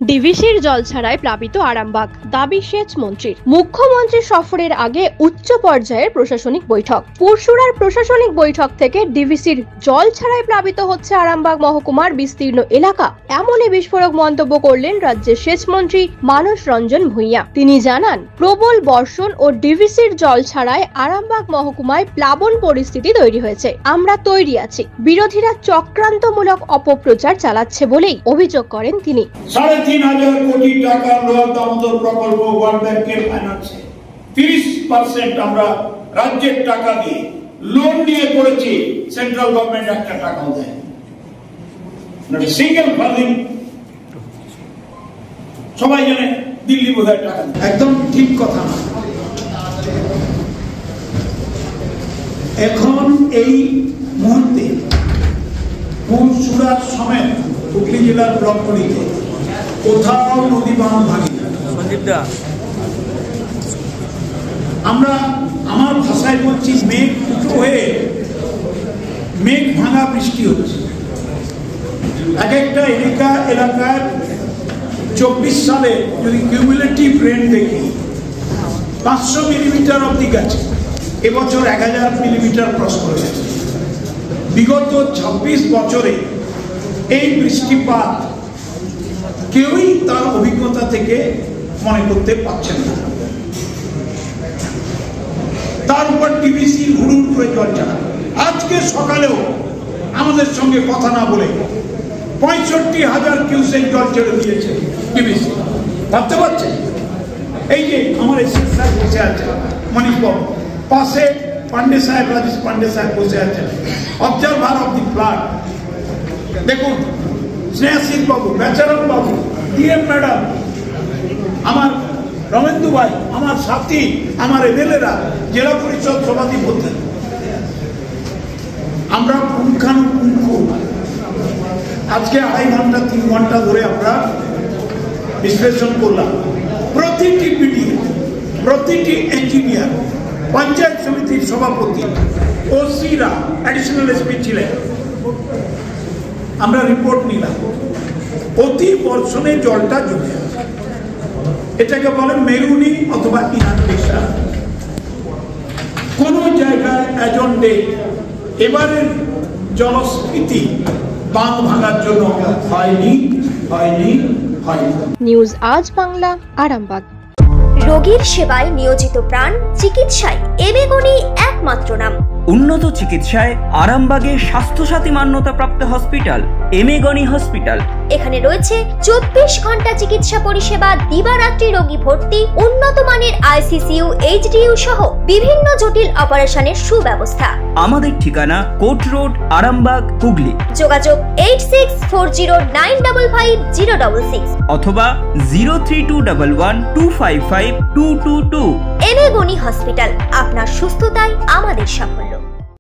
ডিভিসির জল ছাড়াই প্লাবিত আরামবাগ, দাবি সেচ মন্ত্রীর। মুখ্যমন্ত্রী সফরের আগে উচ্চ পর্যায়ের প্রশাসনিক বৈঠক। পরশুরার প্রশাসনিক বৈঠক থেকে ডিভিসির জল ছাড়াই প্লাবিত হচ্ছে আরামবাগ মহকুমার বিস্তীর্ণ এলাকা, এমনই বিস্ফোরক মন্তব্য করলেন রাজ্যের সেচ মন্ত্রী মানস রঞ্জন ভূঁইয়া। তিনি জানান, প্রবল বর্ষণ ও ডিভিসির জল ছাড়াই আরামবাগ মহকুমায় প্লাবন পরিস্থিতি তৈরি হয়েছে। আমরা তৈরি আছি। বিরোধীরা চক্রান্তমূলক অপপ্রচার চালাচ্ছে বলেই অভিযোগ করেন তিনি। 3,500 কোটি টাকার লোয়ার দামোদর প্রকল্প ওয়ার্ল্ড ব্যাংকের ফাইন্যান্সে 30% আমরা রাজ্যের টাকা দিয়ে লোন নিয়ে করেছি। সেন্ট্রাল গভর্নমেন্ট একটা টাকাও দেয় না, সিঙ্গেল ফান্ডিং। সবাই জানে দিল্লি বোধহয় টাকা একদম ঠিক কথা না। এখন এই মুহূর্তে পরশুরার সমেত হুগলি জেলার ব্লকগুলিতে কোথাও নদী বাঁধ ভাঙি। আমরা আমার ভাষায় বলছি, মেঘ উঁচু হয়ে মেঘ ভাঙা বৃষ্টি হচ্ছে। এক একটা এলাকার 24 সালে যদি কিউমুলেটিভ রেন দেখি 500 মিলিমিটার অব্দি গেছে। এবছর 1000 মিলিমিটার ক্রস করে গেছে। বিগত 26 বছরে এই বৃষ্টিপাত কেউই তার অভিজ্ঞতা থেকে মনে করতে পারছেন না। তার উপর ডিভিসি হুড়ুর করে জল ছাড়া। আজকে সকালেও আমাদের সঙ্গে কথা না বলে 65,000 কিউসেক জল ছেড়ে দিয়েছে ডিভিসি। ভাবতে পারছেন? এই যে আমার এসএস সাহেব বসে আছে, মনীষ বাবু, পাশে পান্ডে সাহেব, রাজেশ পান্ডে সাহেব বসে আছেন, অবজারভার অফ দি ফ্লাড। দেখুন, স্নেহাশীল বাবু, বেচারাম বাবু, ডিএম ম্যাডাম, আমার রমেন্দু ভাই, আমার সাথী, আমার এমএলএরা, জেলা পরিষদ সভাধিপতি, আমরা পুঙ্খানুপুঙ্খ আজকে 2.5 ঘন্টা 3 ঘন্টা ধরে আমরা বিশ্লেষণ করলাম। প্রতিটি বিডিও, প্রতিটি ইঞ্জিনিয়ার, পঞ্চায়েত সমিতির সভাপতি, ওসিরা, অ্যাডিশনাল এসপি ছিলেন, আমরা রিপোর্ট নিলাম। অতি বর্ষণে জলটা জমে আছে। এটাকে বলে মেরুনি অথবা ইনান্ডেশন। কোন জায়গায় এজেন্ডে এবারের জলস্ফীতি বাঁধ ভাঙার জন্য হয়নি। নিউজ আজ বাংলা, আরামবাগ। রোগীর সেবায় নিয়োজিত প্রাণ, চিকিৎসায় এবেগুনি একমাত্র নাম। উন্নত চিকিৎসায় আরামবাগে স্বাস্থ্যসাথী মান্যতাপ্রাপ্ত হসপিটাল এমেগনি হসপিটাল। এখানে রয়েছে 24 ঘন্টা চিকিৎসা পরিষেবা, দিবারাত্রি রোগী ভর্তি, উন্নত মানের আইসিসিইউ, এইচডিইউ সহ বিভিন্ন জটিল অপারেশনের সুব্যবস্থা। আমাদের ঠিকানা কোট রোড, আরামবাগ, হুগলি। যোগাযোগ 8640955066 অথবা 03211255222। এমেগনি হসপিটাল, আপনার সুস্থতাই আমাদের সাফল্য।